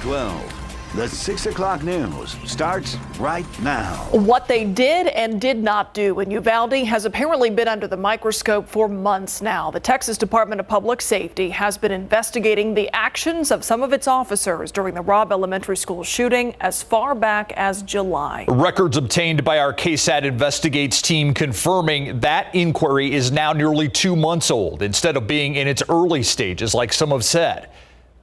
12. The 6 o'clock news starts right now. What they did and did not do in Uvalde has apparently been under the microscope for months now. The Texas Department of Public Safety has been investigating the actions of some of its officers during the Robb Elementary School shooting as far back as July. Records obtained by our KSAT Investigates team confirming that inquiry is now nearly 2 months old instead of being in its early stages like some have said.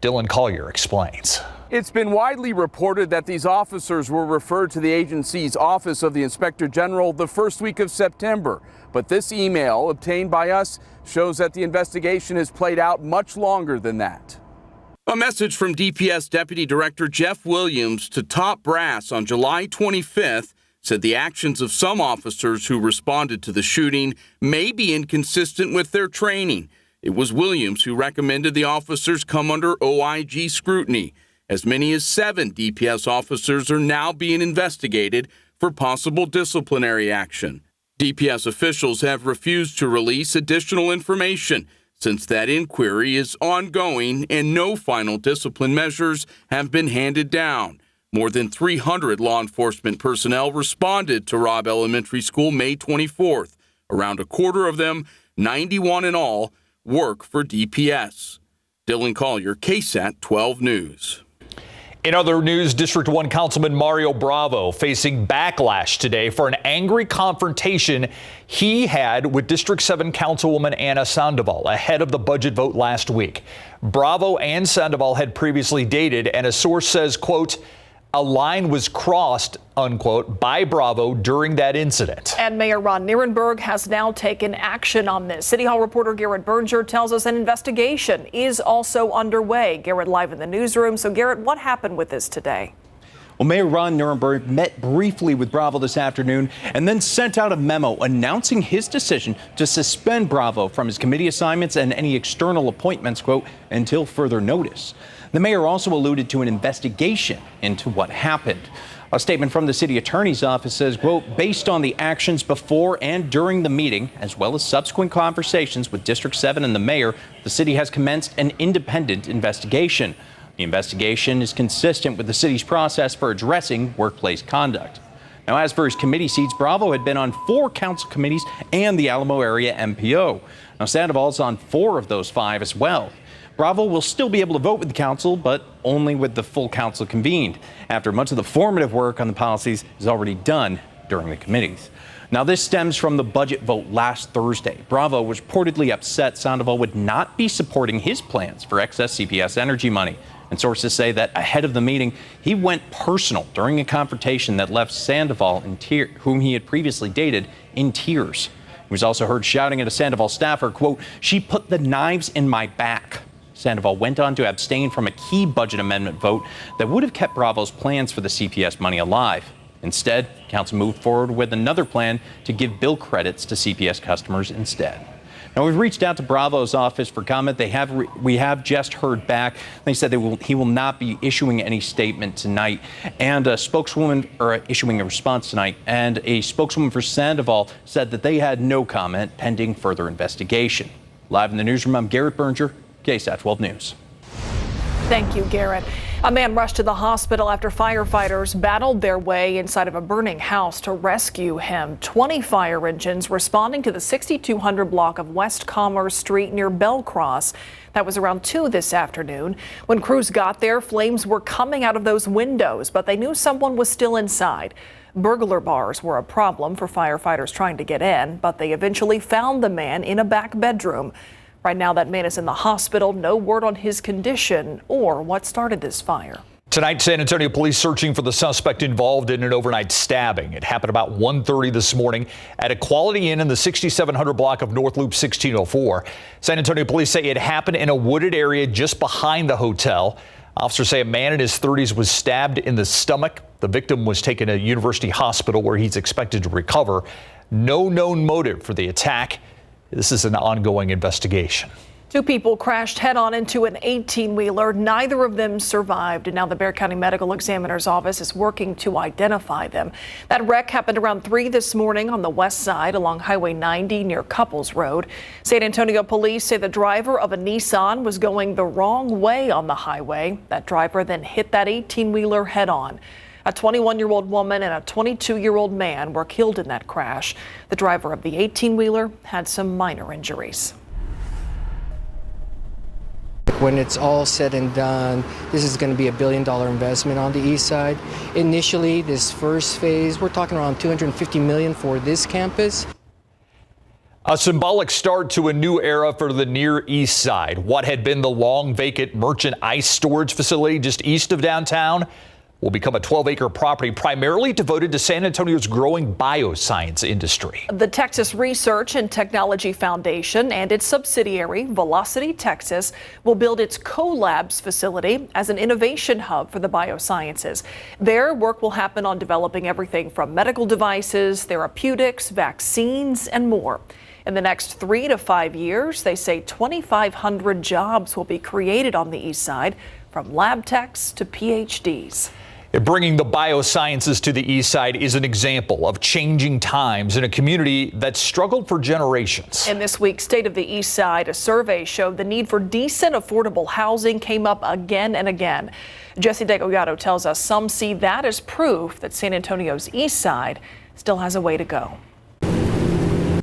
Dylan Collier explains. It's been widely reported that these officers were referred to the agency's Office of the Inspector General the first week of September. But this email obtained by us shows that the investigation has played out much longer than that. A message from DPS Deputy Director Jeff Williams to top brass on July 25th said the actions of some officers who responded to the shooting may be inconsistent with their training. It was Williams who recommended the officers come under OIG scrutiny. As many as 7 DPS officers are now being investigated for possible disciplinary action. DPS officials have refused to release additional information since that inquiry is ongoing and no final discipline measures have been handed down. More than 300 law enforcement personnel responded to Robb Elementary School May 24th. Around a quarter of them, 91 in all, work for DPS. Dylan Collier, KSAT 12 News. In other news, District 1 Councilman Mario Bravo facing backlash today for an angry confrontation he had with District 7 Councilwoman Anna Sandoval ahead of the budget vote last week. Bravo and Sandoval had previously dated, and a source says, quote, a line was crossed, unquote, by Bravo during that incident. And Mayor Ron Nierenberg has now taken action on this. City Hall reporter Garrett Berger tells us an investigation is also underway. Garrett live in the newsroom. So Garrett, what happened with this today? Well, Mayor Ron Nierenberg met briefly with Bravo this afternoon and then sent out a memo announcing his decision to suspend Bravo from his committee assignments and any external appointments, quote, until further notice. The mayor also alluded to an investigation into what happened. A statement from the city attorney's office says, quote, based on the actions before and during the meeting, as well as subsequent conversations with District 7 and the mayor, the city has commenced an independent investigation. The investigation is consistent with the city's process for addressing workplace conduct. Now, as for his committee seats, Bravo had been on 4 council committees and the Alamo area MPO. Now, Sandoval's on 4 of those 5 as well. Bravo will still be able to vote with the council, but only with the full council convened, after much of the formative work on the policies is already done during the committees. Now, this stems from the budget vote last Thursday. Bravo was reportedly upset Sandoval would not be supporting his plans for excess CPS energy money. And sources say that ahead of the meeting, he went personal during a confrontation that left Sandoval, whom he had previously dated, in tears. He was also heard shouting at a Sandoval staffer, quote, she put the knives in my back. Sandoval went on to abstain from a key budget amendment vote that would have kept Bravo's plans for the CPS money alive. Instead, council moved forward with another plan to give bill credits to CPS customers instead. Now, we've reached out to Bravo's office for comment. We have just heard back. They said he will not be issuing any statement tonight, and a spokeswoman, or issuing a response tonight, and a spokeswoman for Sandoval said that they had no comment pending further investigation. Live in the newsroom, I'm Garrett Berger, KSAT 12 News. Thank you, Garrett. A man rushed to the hospital after firefighters battled their way inside of a burning house to rescue him. 20 fire engines responding to the 6200 block of West Commerce Street near Bell Cross. That was around 2 this afternoon. When crews got there, flames were coming out of those windows, but they knew someone was still inside. Burglar bars were a problem for firefighters trying to get in, but they eventually found the man in a back bedroom. Right now, that man is in the hospital. No word on his condition or what started this fire. Tonight, San Antonio police searching for the suspect involved in an overnight stabbing. It happened about 1:30 this morning at a Quality Inn in the 6700 block of North Loop 1604. San Antonio police say it happened in a wooded area just behind the hotel. Officers say a man in his 30s was stabbed in the stomach. The victim was taken to University Hospital where he's expected to recover. No known motive for the attack. This is an ongoing investigation. Two people crashed head-on into an 18-wheeler. Neither of them survived, and now the Bexar County Medical Examiner's Office is working to identify them. That wreck happened around 3 this morning on the west side along Highway 90 near Couples Road. San Antonio police say the driver of a Nissan was going the wrong way on the highway. That driver then hit that 18-wheeler head-on. A 21-year-old woman and a 22-year-old man were killed in that crash. The driver of the 18-wheeler had some minor injuries. When it's all said and done, this is going to be a $1 billion investment on the east side. Initially, this first phase, we're talking around $250 million for this campus. A symbolic start to a new era for the Near East Side. What had been the long vacant merchant ice storage facility just east of downtown will become a 12-acre property primarily devoted to San Antonio's growing bioscience industry. The Texas Research and Technology Foundation and its subsidiary, Velocity Texas, will build its CoLabs facility as an innovation hub for the biosciences. Their work will happen on developing everything from medical devices, therapeutics, vaccines, and more. In the next 3 to 5 years, they say 2,500 jobs will be created on the east side, from lab techs to PhDs. Bringing the biosciences to the east side is an example of changing times in a community that struggled for generations. In this week's State of the East Side, a survey showed the need for decent, affordable housing came up again and again. Jesse Degollado tells us some see that as proof that San Antonio's east side still has a way to go.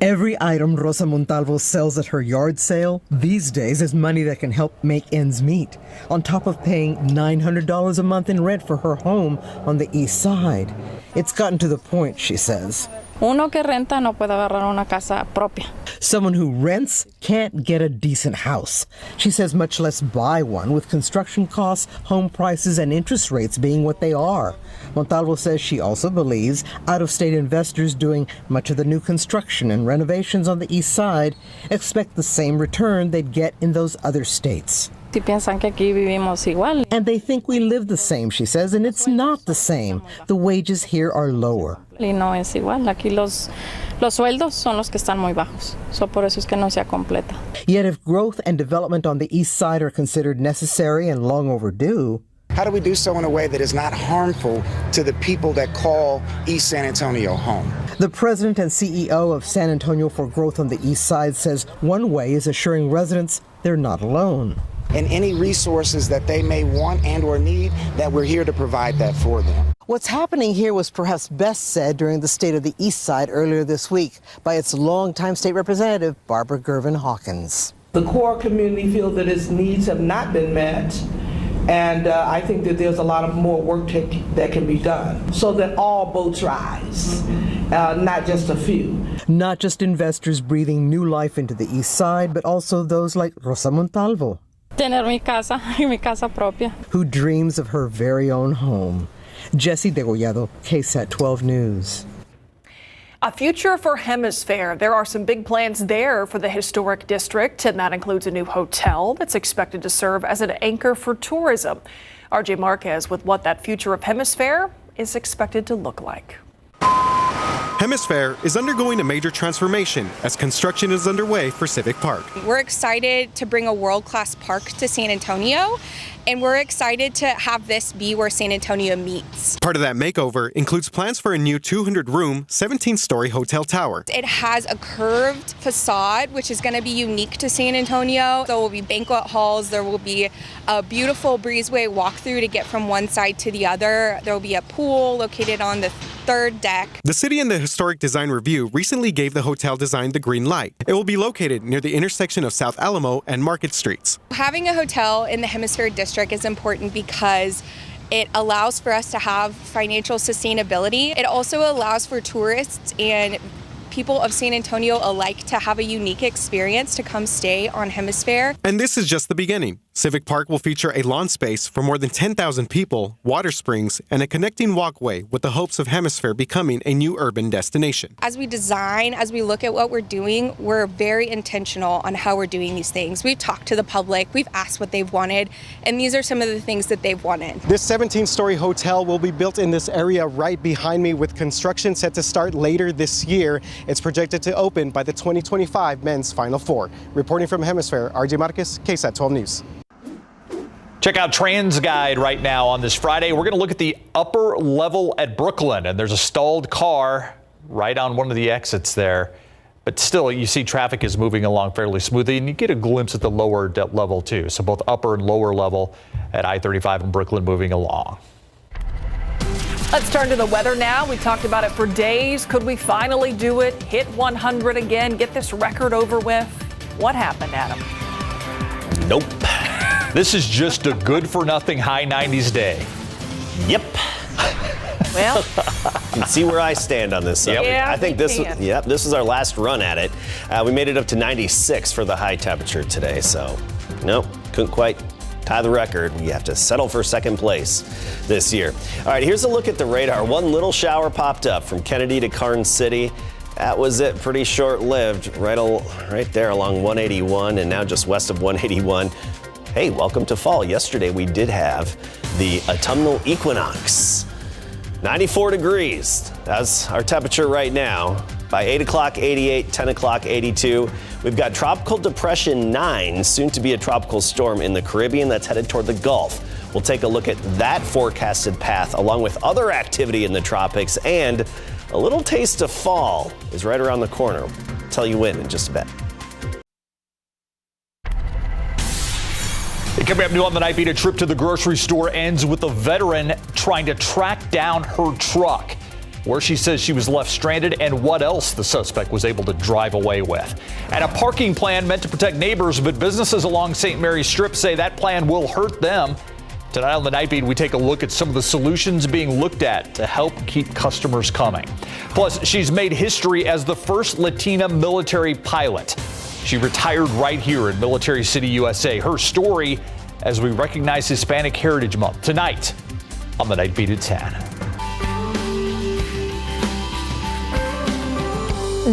Every item Rosa Montalvo sells at her yard sale these days is money that can help make ends meet, on top of paying $900 a month in rent for her home on the east side. It's gotten to the point, she says. Uno que renta no puede agarrar una casa propia. Someone who rents can't get a decent house. She says much less buy one, with construction costs, home prices, and interest rates being what they are. Montalvo says she also believes out-of-state investors doing much of the new construction and renovations on the east side expect the same return they'd get in those other states. Si piensan que aquí vivimos igual. And they think we live the same, she says, and it's not the same. The wages here are lower. Y no es igual. Aquí los sueldos son los que están muy bajos. So por eso es que no se completa. Yet if growth and development on the east side are considered necessary and long overdue, how do we do so in a way that is not harmful to the people that call East San Antonio home? The president and CEO of San Antonio for Growth on the East Side says one way is assuring residents they're not alone. And any resources that they may want and or need, that we're here to provide that for them. What's happening here was perhaps best said during the State of the East Side earlier this week by its longtime state representative, Barbara Gervin Hawkins. The core community feels that its needs have not been met, and I think that there's a lot of more work that can be done so that all boats rise, not just a few. Not just investors breathing new life into the East Side, but also those like Rosa Montalvo, Tener mi casa y mi casa propia. who dreams of her very own home. Jesse Degollado, KSAT 12 News. A future for Hemisphere. There are some big plans there for the historic district, and that includes a new hotel that's expected to serve as an anchor for tourism. RJ Marquez with what that future of Hemisphere is expected to look like. Hemisphere is undergoing a major transformation as construction is underway for Civic Park. We're excited to bring a world-class park to San Antonio, and we're excited to have this be where San Antonio meets. Part of that makeover includes plans for a new 200-room, 17-story hotel tower. It has a curved facade, which is going to be unique to San Antonio. There will be banquet halls. There will be a beautiful breezeway walkthrough to get from one side to the other. There will be a pool located on the third deck. The city and the Historic Design Review recently gave the hotel design the green light. It will be located near the intersection of South Alamo and Market Streets. Having a hotel in the Hemisphere district is important because it allows for us to have financial sustainability. It also allows for tourists and people of San Antonio alike to have a unique experience to come stay on Hemisphere. And this is just the beginning. Civic Park will feature a lawn space for more than 10,000 people, water springs, and a connecting walkway with the hopes of Hemisphere becoming a new urban destination. As we design, as we look at what we're doing, we're very intentional on how we're doing these things. We've talked to the public, we've asked what they've wanted, and these are some of the things that they've wanted. This 17-story hotel will be built in this area right behind me, with construction set to start later this year. It's projected to open by the 2025 Men's Final Four. Reporting from Hemisphere, RJ Marquez, KSAT 12 News. Check out Trans Guide right now on this Friday. We're going to look at the upper level at Brooklyn, and there's a stalled car right on one of the exits there. But still, you see traffic is moving along fairly smoothly, and you get a glimpse at the lower level too. So both upper and lower level at I-35 in Brooklyn moving along. Let's turn to the weather now. We talked about it for days. Could we finally do it? Hit 100 again? Get this record over with? What happened, Adam? Nope. This is just a good-for-nothing high 90s day. Yep. Well, you can see where I stand on this subject. Yeah, I think this is our last run at it. We made it up to 96 for the high temperature today, so nope, couldn't quite tie the record. We have to settle for second place this year. All right, here's a look at the radar. One little shower popped up from Kennedy to Karnes City. That was it, pretty short-lived, right there along 181 and now just west of 181. Hey, welcome to fall. Yesterday we did have the autumnal equinox. 94 degrees. That's our temperature right now. By 8 o'clock, 88, 10 o'clock, 82. We've got Tropical Depression 9, soon to be a tropical storm in the Caribbean that's headed toward the Gulf. We'll take a look at that forecasted path along with other activity in the tropics, and a little taste of fall is right around the corner. I'll tell you when in just a bit. Coming up new on the Night Beat, a trip to the grocery store ends with a veteran trying to track down her truck, where she says she was left stranded and what else the suspect was able to drive away with. And a parking plan meant to protect neighbors, but businesses along St. Mary's Strip say that plan will hurt them. Tonight on the Night Beat, we take a look at some of the solutions being looked at to help keep customers coming. Plus, she's made history as the first Latina military pilot. She retired right here in Military City, USA. Her story as we recognize Hispanic Heritage Month tonight on the Night Beat at 10.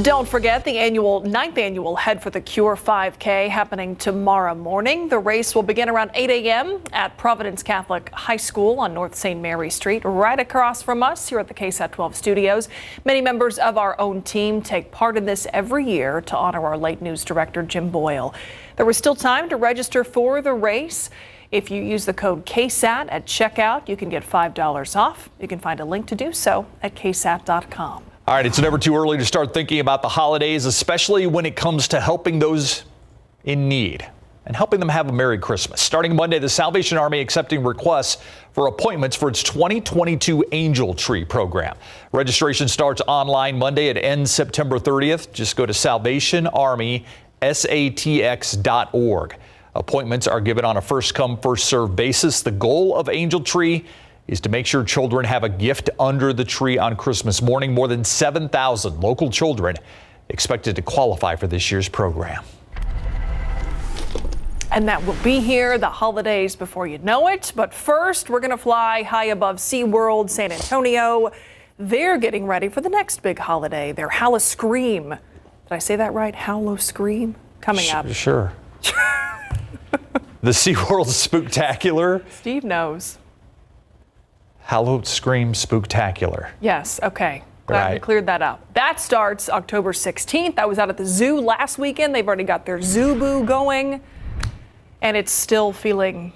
Don't forget the 9th annual Head for the Cure 5K happening tomorrow morning. The race will begin around 8 a.m. at Providence Catholic High School on North St. Mary Street, right across from us here at the KSAT 12 studios. Many members of our own team take part in this every year to honor our late news director, Jim Boyle. There was still time to register for the race. If you use the code KSAT at checkout, you can get $5 off. You can find a link to do so at ksat.com. All right, it's never too early to start thinking about the holidays, especially when it comes to helping those in need and helping them have a Merry Christmas. Starting Monday, the Salvation Army accepting requests for appointments for its 2022 Angel Tree program. Registration starts online Monday. It ends September 30th. Just go to salvationarmysatx.org. Appointments are given on a first-come, first-served basis. The goal of Angel Tree is to make sure children have a gift under the tree on Christmas morning. More than 7,000 local children expected to qualify for this year's program. And that will be here the holidays before you know it. But first, we're going to fly high above SeaWorld San Antonio. They're getting ready for the next big holiday, their Halloween. Did I say that right? Halloween coming up. Sure. The SeaWorld Spooktacular. Steve knows. Halloween Spooktacular. Yes, okay. Glad we cleared that up. That starts October 16th. I was out at the zoo last weekend. They've already got their Zoo Boo going, and it's still feeling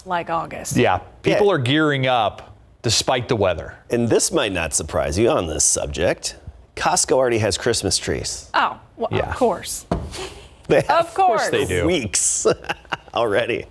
like August. Yeah, people are gearing up despite the weather. And this might not surprise you on this subject. Costco already has Christmas trees. Oh, well, Yeah. Of course. They have Of course they do. weeks already.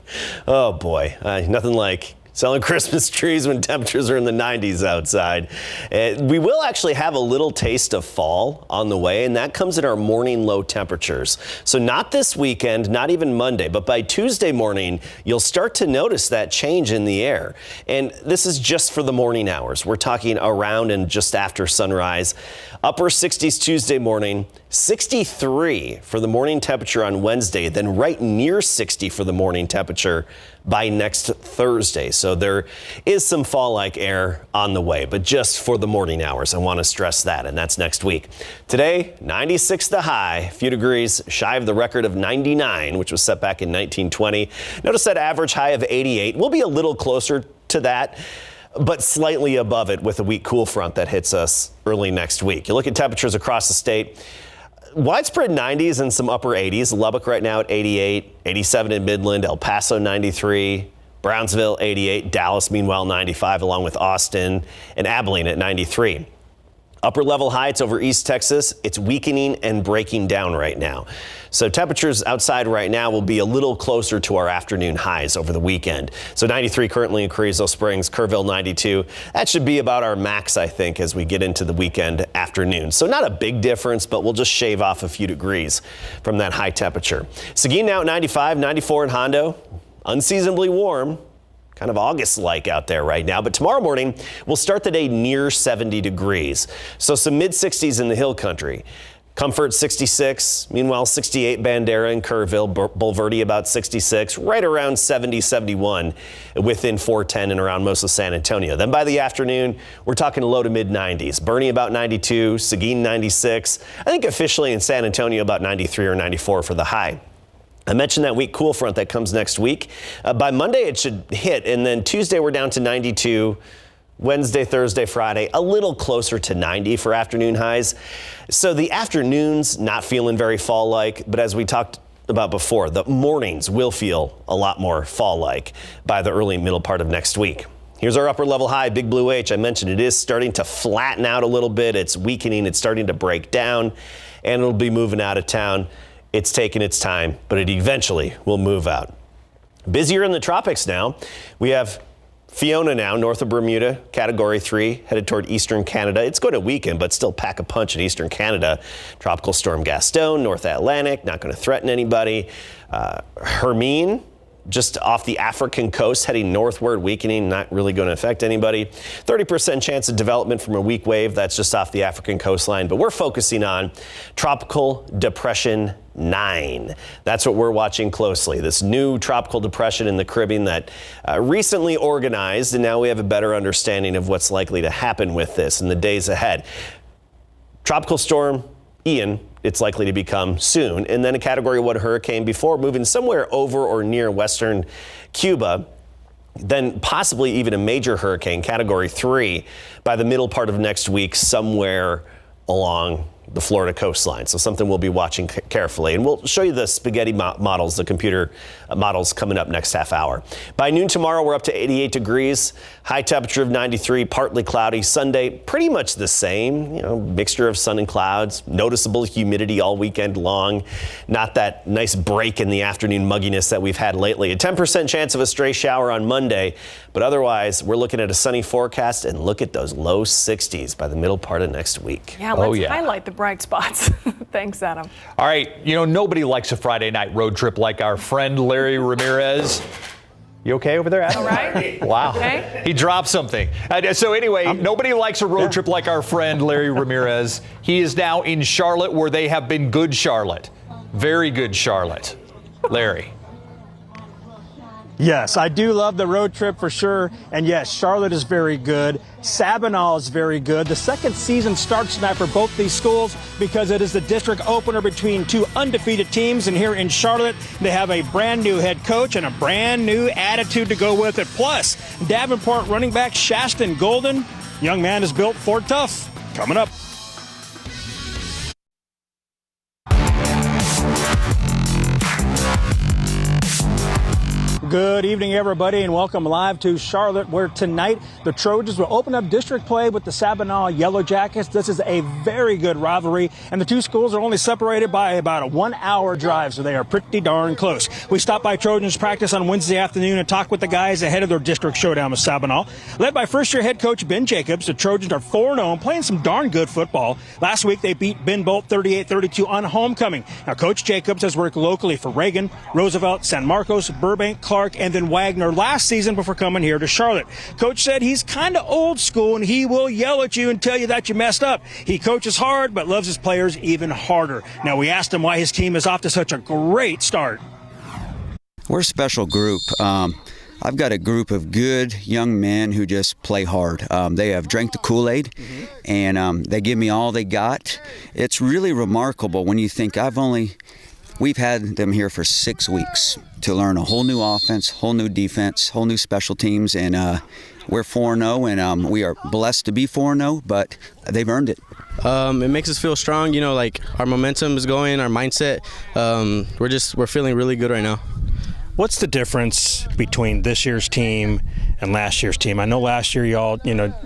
Oh boy, nothing like Selling Christmas trees when temperatures are in the 90s outside. We will actually have a little taste of fall on the way, and that comes in our morning low temperatures. So not this weekend, not even Monday, but by Tuesday morning, you'll start to notice that change in the air. And this is just for the morning hours. We're talking around and just after sunrise. Upper 60s Tuesday morning, 63 for the morning temperature on Wednesday, then right near 60 for the morning temperature by next Thursday. So there is some fall-like air on the way, but just for the morning hours. I want to stress that, and that's next week. Today, 96 the high, a few degrees shy of the record of 99, which was set back in 1920. Notice that average high of 88. We'll be a little closer to that, but slightly above it with a weak cool front that hits us early next week. You look at temperatures across the state. Widespread 90s and some upper 80s. Lubbock right now at 88, 87 in Midland, El Paso 93, Brownsville 88, Dallas meanwhile 95, along with Austin and Abilene at 93. Upper level heights over East Texas, it's weakening and breaking down right now. So temperatures outside right now will be a little closer to our afternoon highs over the weekend. So 93 currently in Carrizo Springs, Kerrville 92. That should be about our max, I think, as we get into the weekend afternoon. So not a big difference, but we'll just shave off a few degrees from that high temperature. Seguin now at 95, 94 in Hondo. Unseasonably warm. Kind of August-like out there right now, but tomorrow morning we'll start the day near 70 degrees. So some mid-60s in the hill country. Comfort 66, meanwhile 68 Bandera and Kerrville, Bulverde about 66, right around 70, 71 within 410 and around most of San Antonio. Then by the afternoon, we're talking low to mid 90s. Bernie about 92, Seguin 96. I think officially in San Antonio about 93 or 94 for the high. I mentioned that weak cool front that comes next week. By Monday, it should hit, and then Tuesday, we're down to 92. Wednesday, Thursday, Friday, a little closer to 90 for afternoon highs. So the afternoons not feeling very fall-like, but as we talked about before, the mornings will feel a lot more fall-like by the early middle part of next week. Here's our upper level high, Big Blue H. I mentioned it is starting to flatten out a little bit. It's weakening. It's starting to break down, and it'll be moving out of town. It's taking its time, but it eventually will move out. Busier in the tropics now. We have Fiona now, north of Bermuda, Category 3, headed toward eastern Canada. It's going to weaken, but still pack a punch in eastern Canada. Tropical Storm Gaston, North Atlantic, not going to threaten anybody. Hermine, just off the African coast, heading northward, weakening, not really going to affect anybody. 30% chance of development from a weak wave. That's just off the African coastline. But we're focusing on Tropical Depression 9. That's what we're watching closely. This new tropical depression in the Caribbean that recently organized, and now we have a better understanding of what's likely to happen with this in the days ahead. Tropical Storm Ian, it's likely to become soon, and then a Category 1 hurricane before moving somewhere over or near western Cuba, then possibly even a major hurricane, Category 3, by the middle part of next week somewhere along the Florida coastline. So something we'll be watching carefully. And we'll show you the spaghetti models, the computer models coming up next half hour. By noon tomorrow, we're up to 88 degrees, high temperature of 93, partly cloudy. Sunday, pretty much the same, mixture of sun and clouds, noticeable humidity all weekend long. Not that nice break in the afternoon mugginess that we've had lately. A 10% chance of a stray shower on Monday, but otherwise we're looking at a sunny forecast, and look at those low 60s by the middle part of next week. Yeah, let's highlight the bright spots. Thanks, Adam. All right, nobody likes a Friday night road trip like our friend Larry Ramirez. You okay over there, Adam? All right. Wow. Okay. He dropped something. So anyway, nobody likes a road trip like our friend Larry Ramirez. He is now in Charlotte, where they have been good Charlotte. Very good Charlotte. Larry. Yes, I do love the road trip for sure. And yes, Charlotte is very good. Sabinal is very good. The second season starts tonight for both these schools because it is the district opener between two undefeated teams. And here in Charlotte, they have a brand new head coach and a brand new attitude to go with it. Plus, Davenport running back Shaston Golden, young man is built for tough. Coming up. Good Good evening, everybody, and welcome live to Charlotte, where tonight the Trojans will open up district play with the Sabinal Yellow Jackets. This is a very good rivalry, and the two schools are only separated by about a 1 hour drive, so they are pretty darn close. We stopped by Trojans practice on Wednesday afternoon and talked with the guys ahead of their district showdown with Sabinal. Led by first-year head coach Ben Jacobs, the Trojans are 4-0 and playing some darn good football. Last week, they beat Ben Bolt 38-32 on homecoming. Now, Coach Jacobs has worked locally for Reagan, Roosevelt, San Marcos, Burbank, Clark, and then Wagner last season before coming here to Charlotte. Coach said he's kind of old school and he will yell at you and tell you that you messed up. He coaches hard but loves his players even harder. Now, we asked him why his team is off to such a great start. We're a special group. I've got a group of good young men who just play hard. They have drank the Kool-Aid, and they give me all they got. It's really remarkable when you think we've had them here for 6 weeks to learn a whole new offense, whole new defense, whole new special teams, and we're 4-0, and we are blessed to be 4-0, but they've earned it. It makes us feel strong, like our momentum is going, our mindset. We're feeling really good right now. What's the difference between this year's team and last year's team? I know last year y'all,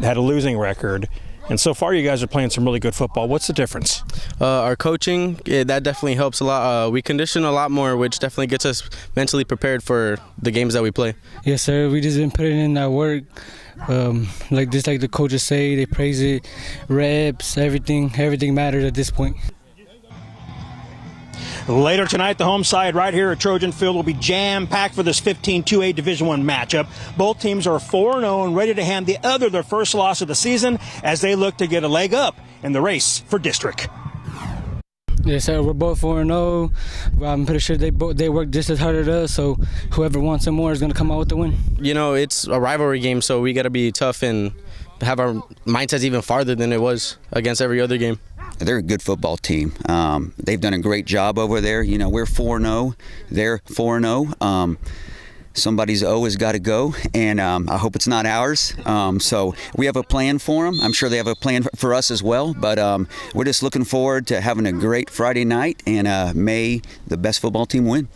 had a losing record. And so far, you guys are playing some really good football. What's the difference? Our coaching, that definitely helps a lot. We condition a lot more, which definitely gets us mentally prepared for the games that we play. Yes, sir. We just been putting in that work. Like the coaches say, they praise it, reps, everything matters at this point. Later tonight, the home side right here at Trojan Field will be jam-packed for this 15-2A Division I matchup. Both teams are 4-0 and ready to hand the other their first loss of the season as they look to get a leg up in the race for district. Yes, sir. We're both 4-0. I'm pretty sure they work just as hard as us, so whoever wants some more is going to come out with the win. It's a rivalry game, so we got to be tough and have our mindsets even farther than it was against every other game. They're a good football team. They've done a great job over there. We're 4-0. They're 4-0. Somebody's O has got to go, and I hope it's not ours. So we have a plan for them. I'm sure they have a plan for us as well, but we're just looking forward to having a great Friday night, and may the best football team win.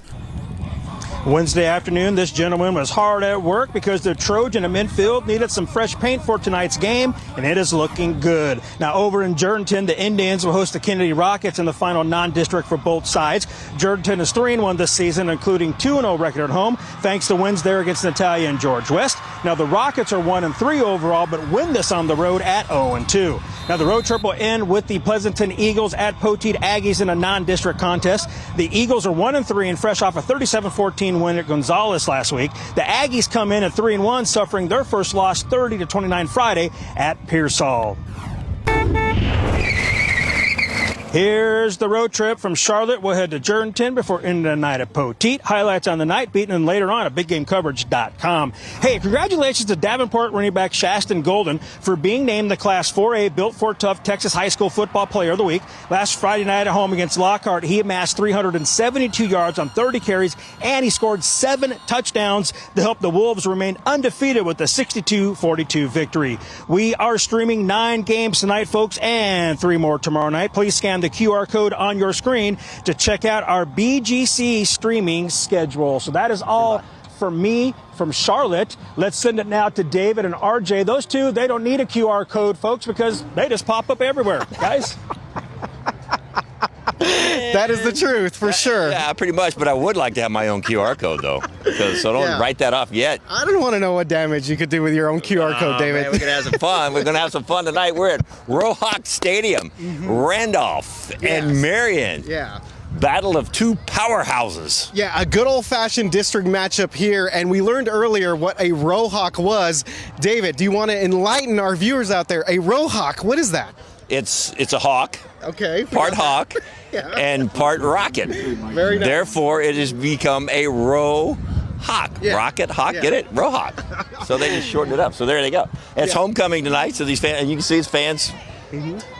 Wednesday afternoon, this gentleman was hard at work because the Trojan in midfield needed some fresh paint for tonight's game, and it is looking good. Now, over in Jourdanton, the Indians will host the Kennedy Rockets in the final non-district for both sides. Jourdanton is 3-1 this season, including 2-0 record at home, thanks to wins there against Natalia and George West. Now, the Rockets are 1-3 overall, but win this on the road at 0-2. Now, the road trip will end with the Pleasanton Eagles at Poteet Aggies in a non-district contest. The Eagles are 1-3 and fresh off a 37-14 win at Gonzales last week. The Aggies come in at 3-1, suffering their first loss 30-29 Friday at Pearsall. Here's the road trip from Charlotte. We'll head to Jourdanton before ending the night at Poteet. Highlights on the night, beaten and later on at BigGameCoverage.com. Hey, congratulations to Davenport running back Shaston Golden for being named the Class 4A Built for Tough Texas High School Football Player of the Week. Last Friday night at home against Lockhart, he amassed 372 yards on 30 carries, and he scored 7 touchdowns to help the Wolves remain undefeated with a 62-42 victory. We are streaming 9 games tonight, folks, and 3 more tomorrow night. Please scan the QR code on your screen to check out our Bgc Streaming Schedule. So that is all for me from Charlotte. Let's send it now to David and RJ. Those two, they don't need a QR code, folks, because they just pop up everywhere. Guys? That is the truth, for sure. Yeah, pretty much, but I would like to have my own QR code, though. So don't write that off yet. I don't want to know what damage you could do with your own QR code, David. Man, we're going to have some fun. We're going to have some fun tonight. We're at Rohawk Stadium, Randolph and Marion. Yeah. Battle of two powerhouses. Yeah, a good old-fashioned district matchup here, and we learned earlier what a Rohawk was. David, do you want to enlighten our viewers out there? A Rohawk, what is that? It's a hawk. Okay. Part hawk and part rocket. Very nice. Therefore, it has become a Rohawk. Yeah. Rocket, hawk, get it? Rohawk. So they just shortened it up. So there they go. It's homecoming tonight, so these fans, and you can see his fans.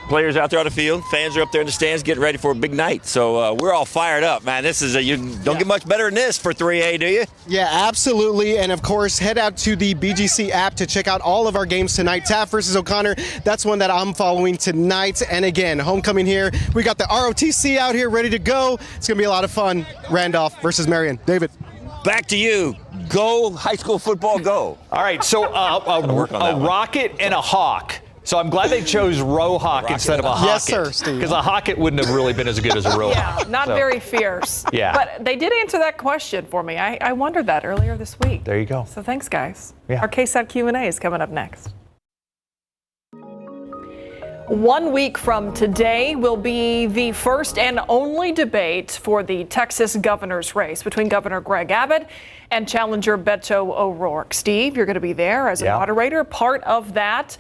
Players out there on the field, fans are up there in the stands getting ready for a big night. So we're all fired up, man. This is you don't get much better than this for 3A, do you? Yeah, absolutely. And of course, head out to the BGC app to check out all of our games tonight. Taft versus O'Connor, that's one that I'm following tonight. And again, homecoming here. We got the ROTC out here ready to go. It's going to be a lot of fun. Randolph versus Marion. David. back to you. Go high school football, go. All right, so a rocket and a hawk. So I'm glad they chose Rohawk instead of a Hawkett. Yes, sir, Steve. Because a Hawkett wouldn't have really been as good as a Rohawk. Yeah, not very fierce. Yeah. But they did answer that question for me. I wondered that earlier this week. There you go. So thanks, guys. Yeah. Our KSAT Q&A is coming up next. 1 week from today will be the first and only debate for the Texas governor's race between Governor Greg Abbott and challenger Beto O'Rourke. Steve, you're going to be there as a moderator, part of that.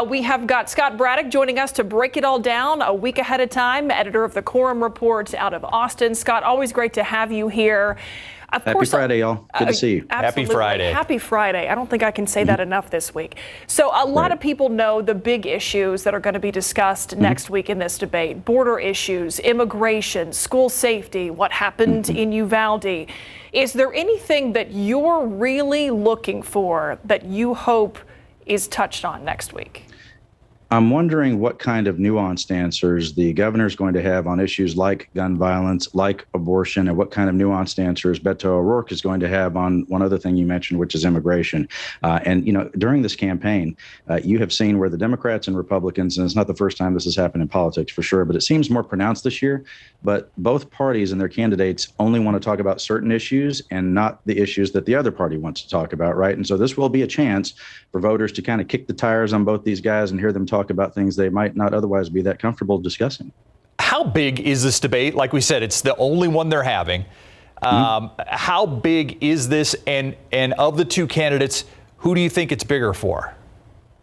We have got Scott Braddock joining us to break it all down a week ahead of time, editor of the Quorum Report out of Austin. Scott, always great to have you here. Happy Friday, y'all. Good to see you. Absolutely. Happy Friday. Happy Friday. I don't think I can say that enough this week. So a lot of people know the big issues that are going to be discussed next week in this debate. Border issues, immigration, school safety, what happened in Uvalde. Is there anything that you're really looking for that you hope is touched on next week? I'm wondering what kind of nuanced answers the governor is going to have on issues like gun violence, like abortion, and what kind of nuanced answers Beto O'Rourke is going to have on one other thing you mentioned, which is immigration. And, you know, during this campaign, you have seen where the Democrats and Republicans, and it's not the first time this has happened in politics for sure, but it seems more pronounced this year. But both parties and their candidates only want to talk about certain issues and not the issues that the other party wants to talk about, right? And so this will be a chance for voters to kind of kick the tires on both these guys and hear them talk about things they might not otherwise be that comfortable discussing. How big is this debate? Like we said, it's the only one they're having. How big is this? And of the two candidates, who do you think it's bigger for?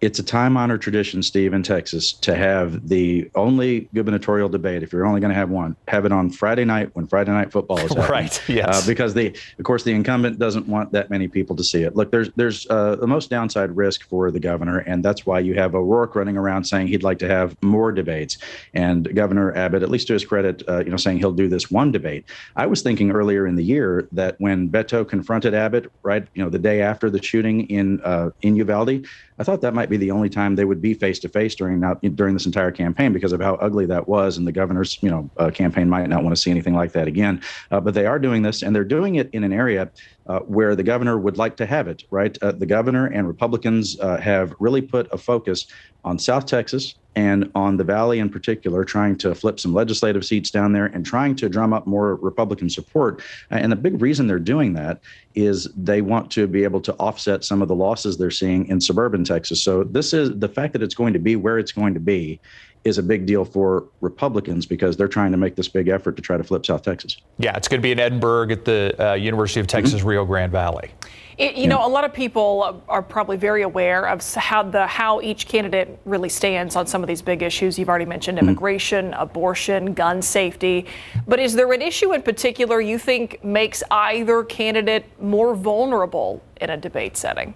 It's a time-honored tradition, Steve, in Texas to have the only gubernatorial debate, if you're only going to have one, have it on Friday night when Friday Night Football is happening. Right, yes. Because, of course, the incumbent doesn't want that many people to see it. Look, there's the most downside risk for the governor, and that's why you have O'Rourke running around saying he'd like to have more debates. And Governor Abbott, at least to his credit, saying he'll do this one debate. I was thinking earlier in the year that when Beto confronted Abbott, right, the day after the shooting in Uvalde, I thought that might be the only time they would be face to face during this entire campaign because of how ugly that was, and the governor's campaign might not want to see anything like that again. But they are doing this, and they're doing it in an area where the governor would like to have it. Right, the governor and Republicans have really put a focus on South Texas and on the Valley in particular, trying to flip some legislative seats down there and trying to drum up more Republican support. And the big reason they're doing that is they want to be able to offset some of the losses they're seeing in suburban Texas. So this is the fact that it's going to be where it's going to be is a big deal for Republicans because they're trying to make this big effort to try to flip South Texas. Yeah, it's going to be in Edinburgh at the University of Texas, Rio Grande Valley. A lot of people are probably very aware of how each candidate really stands on some of these big issues. You've already mentioned immigration, abortion, gun safety. But is there an issue in particular you think makes either candidate more vulnerable in a debate setting?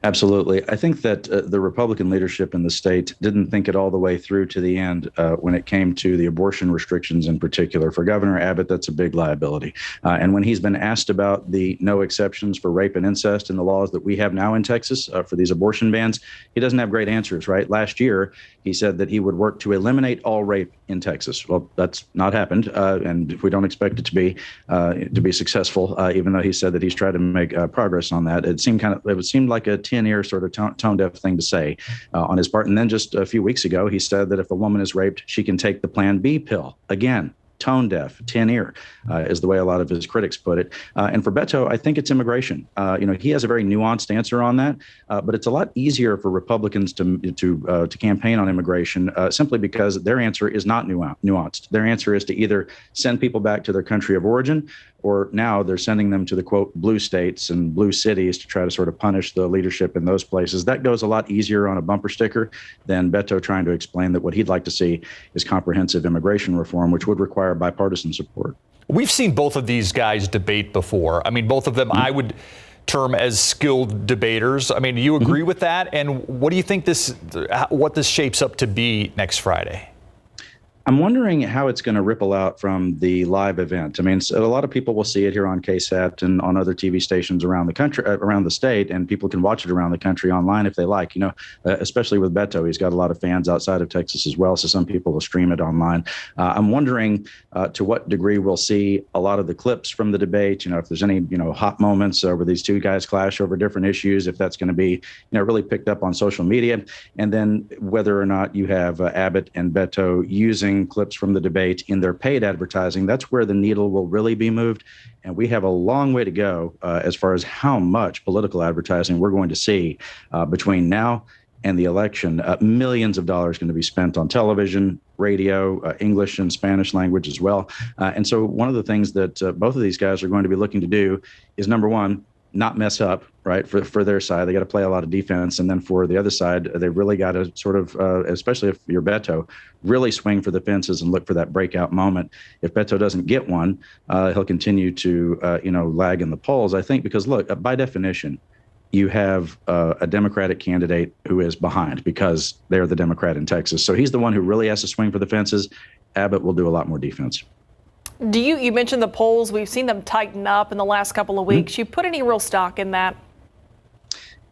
Absolutely. I think that the Republican leadership in the state didn't think it all the way through to the end when it came to the abortion restrictions in particular. For Governor Abbott, that's a big liability. And when he's been asked about the no exceptions for rape and incest in the laws that we have now in Texas for these abortion bans, he doesn't have great answers, right? Last year, he said that he would work to eliminate all rape in Texas. Well, that's not happened. And we don't expect it to be successful, even though he said that he's tried to make progress on that. It seemed like a 10-year sort of tone-deaf thing to say on his part. And then just a few weeks ago, he said that if a woman is raped, she can take the Plan B pill. Again, tone-deaf, 10-ear is the way a lot of his critics put it. And for Beto, I think it's immigration. He has a very nuanced answer on that, but it's a lot easier for Republicans to campaign on immigration simply because their answer is not nuanced. Their answer is to either send people back to their country of origin, or now they're sending them to the, quote, blue states and blue cities to try to sort of punish the leadership in those places. That goes a lot easier on a bumper sticker than Beto trying to explain that what he'd like to see is comprehensive immigration reform, which would require bipartisan support. We've seen both of these guys debate before. I mean, both of them I would term as skilled debaters. I mean, do you agree with that? And what do you think what this shapes up to be next Friday? I'm wondering how it's going to ripple out from the live event. I mean, so a lot of people will see it here on KSAT and on other TV stations around the country, around the state, and people can watch it around the country online if they like. You know, especially with Beto, he's got a lot of fans outside of Texas as well, so some people will stream it online. I'm wondering to what degree we'll see a lot of the clips from the debate. You know, if there's any hot moments where these two guys clash over different issues, if that's going to be really picked up on social media, and then whether or not you have Abbott and Beto using clips from the debate in their paid advertising. That's where the needle will really be moved. And we have a long way to go as far as how much political advertising we're going to see between now and the election. Millions of dollars going to be spent on television, radio, English and Spanish language as well. And so one of the things that both of these guys are going to be looking to do is, number one, not mess up, right? For their side, they got to play a lot of defense. And then for the other side, they really got to sort of, especially if you're Beto, really swing for the fences and look for that breakout moment. If Beto doesn't get one, he'll continue to, lag in the polls, I think, because look, by definition, you have a Democratic candidate who is behind because they're the Democrat in Texas. So he's the one who really has to swing for the fences. Abbott will do a lot more defense. You mentioned the polls. We've seen them tighten up in the last couple of weeks. You put any real stock in that?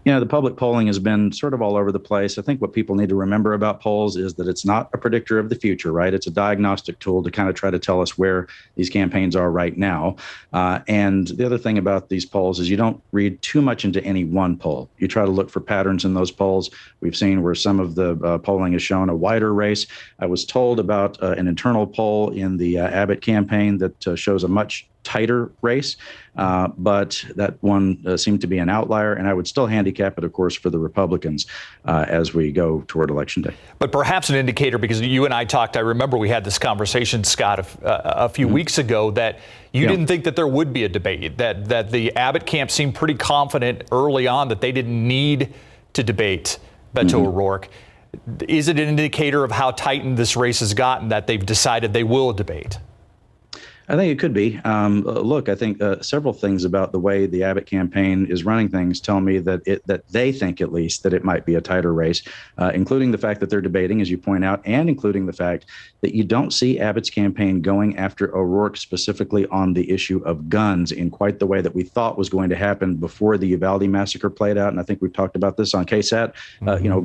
The public polling has been sort of all over the place. I think what people need to remember about polls is that it's not a predictor of the future, right? It's a diagnostic tool to kind of try to tell us where these campaigns are right now. And the other thing about these polls is you don't read too much into any one poll. You try to look for patterns in those polls. We've seen where some of the polling has shown a wider race. I was told about an internal poll in the Abbott campaign that shows a much tighter race, but that one seemed to be an outlier, and I would still handicap it, of course, for the Republicans as we go toward Election Day. But perhaps an indicator, because you and I talked, I remember we had this conversation, Scott, a few weeks ago, that you didn't think that there would be a debate, that the Abbott camp seemed pretty confident early on that they didn't need to debate Beto O'Rourke. Is it an indicator of how tightened this race has gotten that they've decided they will debate? I think it could be. Look, I think several things about the way the Abbott campaign is running things tell me that they think, at least, that it might be a tighter race, including the fact that they're debating, as you point out, and including the fact that you don't see Abbott's campaign going after O'Rourke specifically on the issue of guns in quite the way that we thought was going to happen before the Uvalde massacre played out. And I think we've talked about this on KSAT.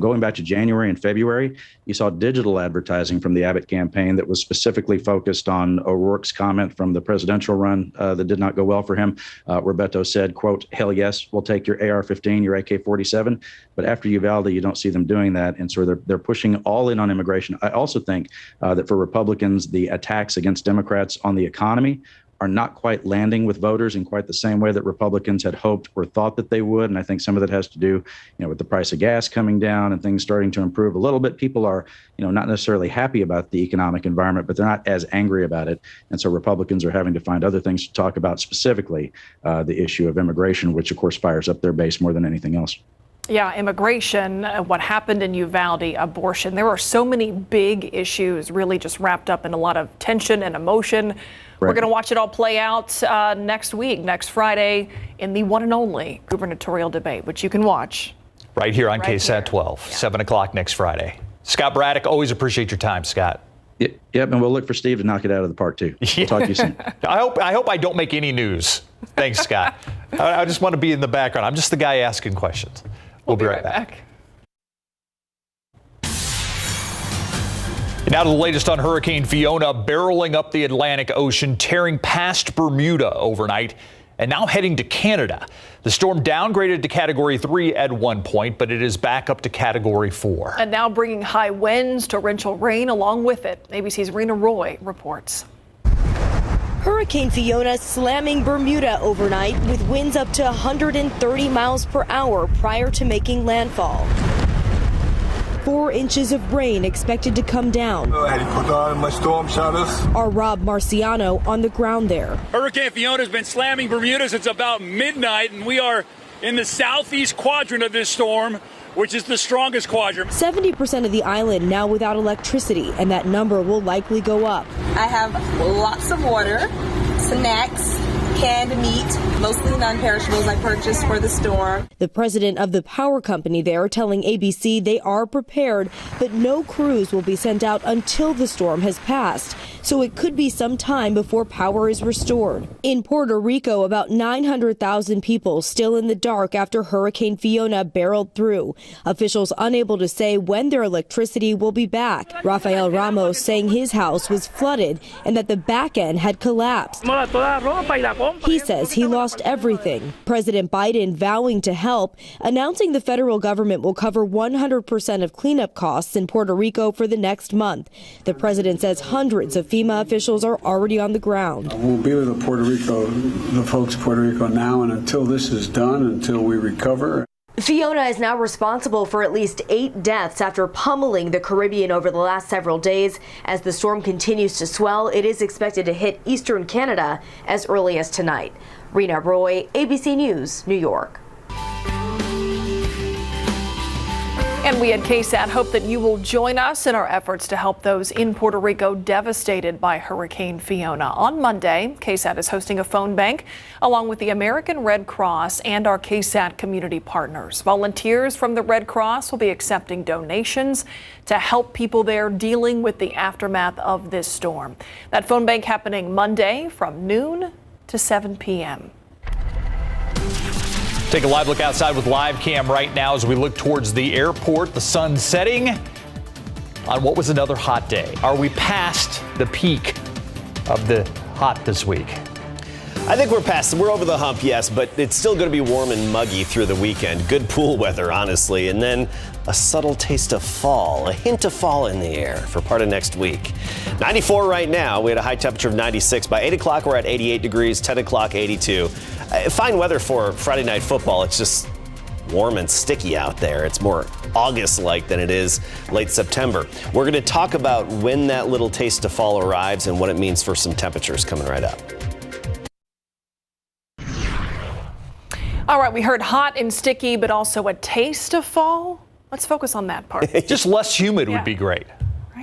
Going back to January and February, you saw digital advertising from the Abbott campaign that was specifically focused on O'Rourke's comment from the presidential run that did not go well for him, where Beto said, quote, "Hell yes, we'll take your AR-15, your AK-47. But after Uvalde, you don't see them doing that. And so they're pushing all in on immigration. I also think that for Republicans, the attacks against Democrats on the economy are not quite landing with voters in quite the same way that Republicans had hoped or thought that they would. And I think some of that has to do, with the price of gas coming down and things starting to improve a little bit. People are, not necessarily happy about the economic environment, but they're not as angry about it. And so Republicans are having to find other things to talk about, specifically the issue of immigration, which of course fires up their base more than anything else. Yeah, immigration, what happened in Uvalde, abortion. There are so many big issues really just wrapped up in a lot of tension and emotion. Right. We're going to watch it all play out next week, next Friday, in the one and only gubernatorial debate, which you can watch. Right here on KSAT 12, 7 o'clock next Friday. Scott Braddock, always appreciate your time, Scott. Yep, and we'll look for Steve to knock it out of the park, too. We'll talk to you soon. I hope I don't make any news. Thanks, Scott. I just want to be in the background. I'm just the guy asking questions. We'll be right back. Now to the latest on Hurricane Fiona barreling up the Atlantic Ocean, tearing past Bermuda overnight, and now heading to Canada. The storm downgraded to Category 3 at one point, but it is back up to Category 4. And now bringing high winds, torrential rain along with it. ABC's Rena Roy reports. Hurricane Fiona slamming Bermuda overnight with winds up to 130 miles per hour prior to making landfall. 4 inches of rain expected to come down. Our Rob Marciano on the ground there. Hurricane Fiona has been slamming Bermuda since about midnight, and we are in the southeast quadrant of this storm, which is the strongest quadrant. 70% of the island now without electricity, and that number will likely go up. I have lots of water, snacks, canned meat, mostly non-perishables I purchased for the storm. The president of the power company there telling ABC they are prepared, but no crews will be sent out until the storm has passed. So it could be some time before power is restored. In Puerto Rico, about 900,000 people still in the dark after Hurricane Fiona barreled through. Officials unable to say when their electricity will be back. Rafael Ramos saying his house was flooded and that the back end had collapsed. He says he lost everything. President Biden vowing to help, announcing the federal government will cover 100% of cleanup costs in Puerto Rico for the next month. The president says hundreds of FEMA officials are already on the ground. We'll be with the folks of Puerto Rico now, and until this is done, until we recover. Fiona is now responsible for at least 8 deaths after pummeling the Caribbean over the last several days. As the storm continues to swell, it is expected to hit eastern Canada as early as tonight. Rena Roy, ABC News, New York. And we at KSAT hope that you will join us in our efforts to help those in Puerto Rico devastated by Hurricane Fiona. On Monday, KSAT is hosting a phone bank along with the American Red Cross and our KSAT community partners. Volunteers from the Red Cross will be accepting donations to help people there dealing with the aftermath of this storm. That phone bank happening Monday from noon to 7 p.m. Take a live look outside with live cam right now as we look towards the airport. The sun setting on what was another hot day. Are we past the peak of the hot this week? I think we're over the hump, yes, but it's still going to be warm and muggy through the weekend. Good pool weather, honestly, and then a subtle taste of fall, a hint of fall in the air for part of next week. 94 right now. We had a high temperature of 96. By 8 o'clock, we're at 88 degrees, 10 o'clock, 82. Fine weather for Friday night football. It's just warm and sticky out there. It's more August-like than it is late September. We're going to talk about when that little taste of fall arrives and what it means for some temperatures coming right up. All right, we heard hot and sticky, but also a taste of fall. Let's focus on that part. Just less humid would be great.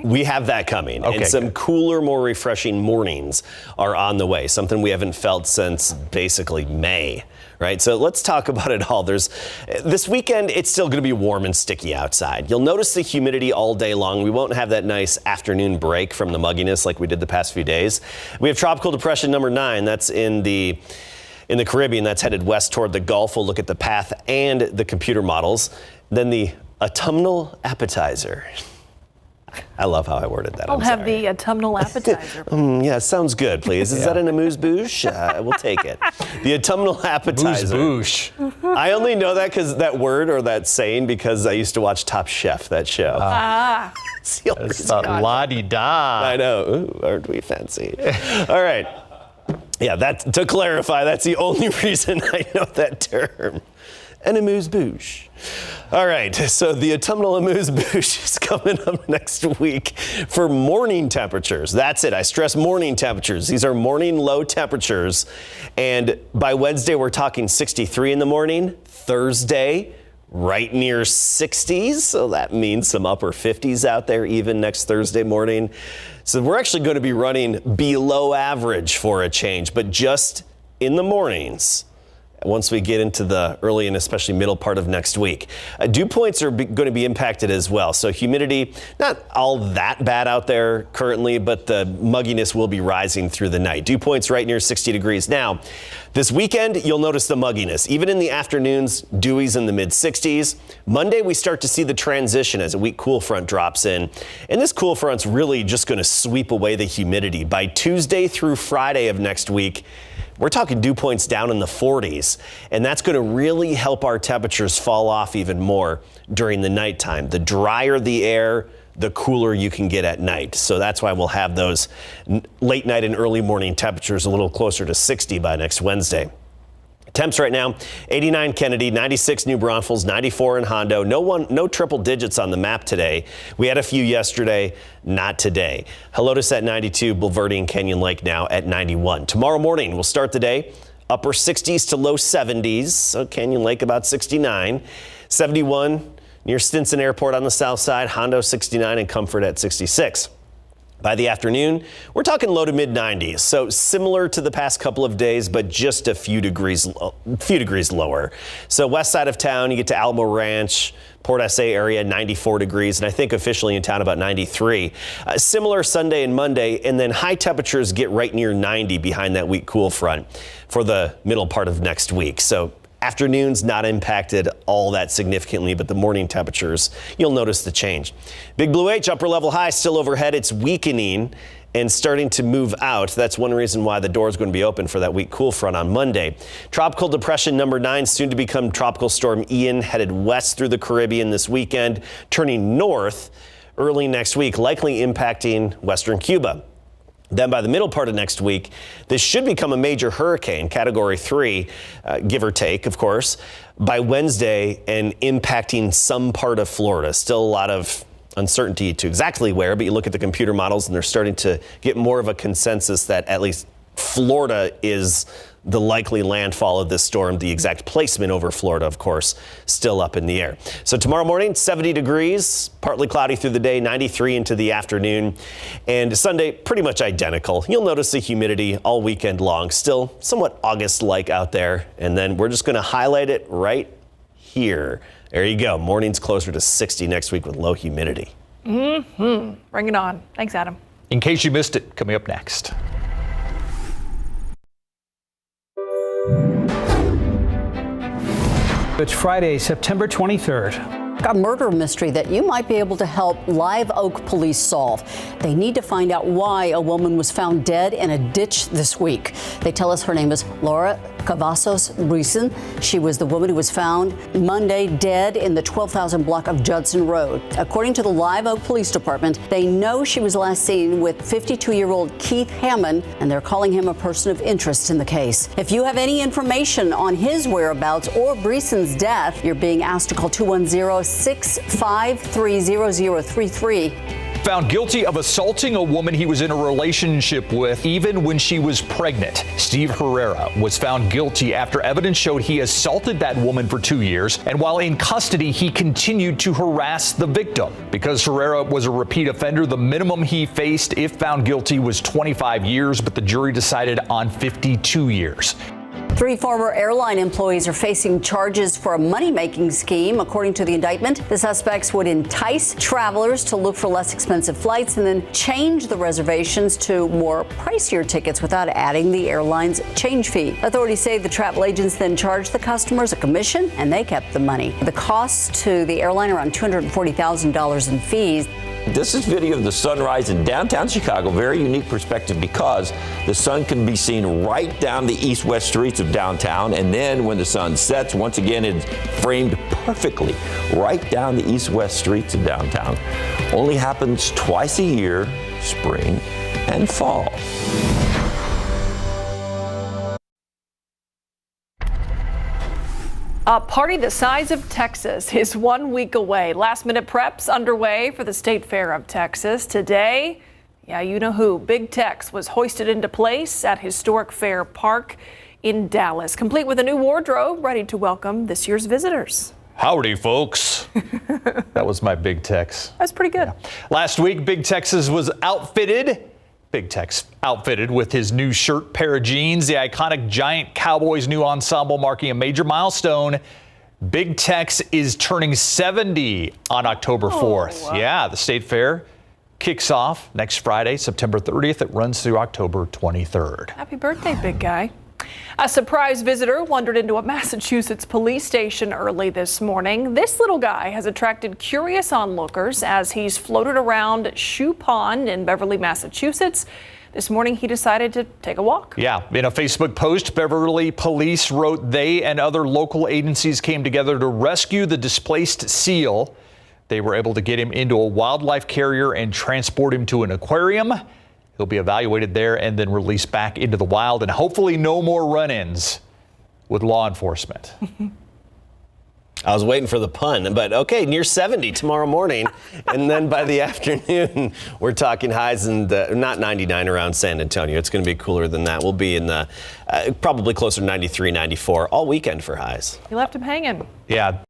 We have that coming, and some cooler, more refreshing mornings are on the way, something we haven't felt since basically May, right? So let's talk about it all. This weekend, it's still going to be warm and sticky outside. You'll notice the humidity all day long. We won't have that nice afternoon break from the mugginess like we did the past few days. We have Tropical Depression number 9. That's in the Caribbean. That's headed west toward the Gulf. We'll look at the path and the computer models. Then the autumnal appetizer. I love how I worded that. I'll have the autumnal appetizer. Yeah, sounds good, please. Is that an amuse-bouche? We'll take it. The autumnal appetizer. Amuse-bouche. I only know that word or that saying because I used to watch Top Chef, that show. It's the only reason. La-di-da. I know. Ooh, aren't we fancy? All right. Yeah, to clarify, that's the only reason I know that term. An amuse-bouche. All right, so the autumnal amuse-bouche is coming up next week for morning temperatures. That's it. I stress morning temperatures. These are morning low temperatures. And by Wednesday, we're talking 63 in the morning. Thursday, right near 60s. So that means some upper 50s out there even next Thursday morning. So we're actually going to be running below average for a change, but just in the mornings. Once we get into the early and especially middle part of next week. Dew points are going to be impacted as well. So humidity, not all that bad out there currently, but the mugginess will be rising through the night. Dew points right near 60 degrees. Now, this weekend, you'll notice the mugginess. Even in the afternoons, dewy's in the mid 60s. Monday, we start to see the transition as a weak cool front drops in. And this cool front's really just going to sweep away the humidity. By Tuesday through Friday of next week, we're talking dew points down in the 40s, and that's going to really help our temperatures fall off even more during the nighttime. The drier the air, the cooler you can get at night. So that's why we'll have those late night and early morning temperatures a little closer to 60 by next Wednesday. Temps right now, 89 Kennedy, 96 New Braunfels, 94 in Hondo. No triple digits on the map today. We had a few yesterday, not today. Helotes at 92, Bulverde and Canyon Lake now at 91. Tomorrow morning, we'll start the day upper 60s to low 70s. So Canyon Lake about 69. 71 near Stinson Airport on the south side, Hondo 69 and Comfort at 66. By the afternoon, we're talking low to mid 90s. So similar to the past couple of days, but just a few degrees lower. So west side of town, you get to Alamo Ranch, Port SA area, 94 degrees, and I think officially in town about 93. Similar Sunday and Monday, and then high temperatures get right near 90 behind that weak cool front for the middle part of next week. So afternoons not impacted all that significantly, but the morning temperatures, you'll notice the change. Big Blue H, upper level high still overhead. It's weakening and starting to move out. That's one reason why the door is going to be open for that weak cool front on Monday. Tropical depression number 9, soon to become tropical storm Ian, headed west through the Caribbean this weekend, turning north early next week, likely impacting western Cuba. Then by the middle part of next week, this should become a major hurricane, Category 3, give or take, of course, by Wednesday and impacting some part of Florida. Still a lot of uncertainty to exactly where, but you look at the computer models and they're starting to get more of a consensus that at least Florida is the likely landfall of this storm. The exact placement over Florida, of course, still up in the air. So tomorrow morning, 70 degrees, partly cloudy through the day, 93 into the afternoon. And Sunday, pretty much identical. You'll notice the humidity all weekend long, still somewhat August-like out there. And then we're just going to highlight it right here. There you go. Morning's closer to 60 next week with low humidity. Bring it on. Thanks, Adam. In case you missed it, coming up next. It's Friday, September 23rd. A murder mystery that you might be able to help Live Oak police solve. They need to find out why a woman was found dead in a ditch this week. They tell us her name is Laura Cavazos Brison. She was the woman who was found Monday dead in the 12,000 block of Judson Road. According to the Live Oak Police Department, they know she was last seen with 52-year-old Keith Hammond, and they're calling him a person of interest in the case. If you have any information on his whereabouts or Brison's death, you're being asked to call 210-653-0033. Found guilty of assaulting a woman he was in a relationship with even when she was pregnant. Steve Herrera was found guilty after evidence showed he assaulted that woman for 2 years, and while in custody, he continued to harass the victim. Because Herrera was a repeat offender, the minimum he faced if found guilty was 25 years, but the jury decided on 52 years. 3 former airline employees are facing charges for a money-making scheme. According to the indictment, the suspects would entice travelers to look for less expensive flights and then change the reservations to more pricier tickets without adding the airline's change fee. Authorities say the travel agents then charged the customers a commission, and they kept the money. The costs to the airline around $240,000 in fees. This is video of the sunrise in downtown Chicago. Very unique perspective because the sun can be seen right down the east-west streets of downtown. And then when the sun sets, once again, it's framed perfectly right down the east-west streets of downtown. Only happens twice a year, spring and fall. A party the size of Texas is 1 week away. Last-minute preps underway for the State Fair of Texas. Today, yeah, you know who, Big Tex was hoisted into place at Historic Fair Park in Dallas, complete with a new wardrobe, ready to welcome this year's visitors. Howdy, folks. That was my Big Tex. That's pretty good. Yeah. Last week, Big Texas was outfitted with his new shirt, pair of jeans, the iconic Giant Cowboys new ensemble marking a major milestone. Big Tex is turning 70 on October 4th. Wow. Yeah, the State Fair kicks off next Friday, September 30th. It runs through October 23rd. Happy birthday, big guy. A surprise visitor wandered into a Massachusetts police station early this morning. This little guy has attracted curious onlookers as he's floated around Shoe Pond in Beverly, Massachusetts. This morning, he decided to take a walk. Yeah, in a Facebook post, Beverly police wrote they and other local agencies came together to rescue the displaced seal. They were able to get him into a wildlife carrier and transport him to an aquarium. He'll be evaluated there and then released back into the wild, and hopefully no more run-ins with law enforcement. I was waiting for the pun, but okay, near 70 tomorrow morning. And then by the afternoon, we're talking highs in the, not 99 around San Antonio. It's going to be cooler than that. We'll be in the probably closer to 93, 94 all weekend for highs. You left him hanging. Yeah.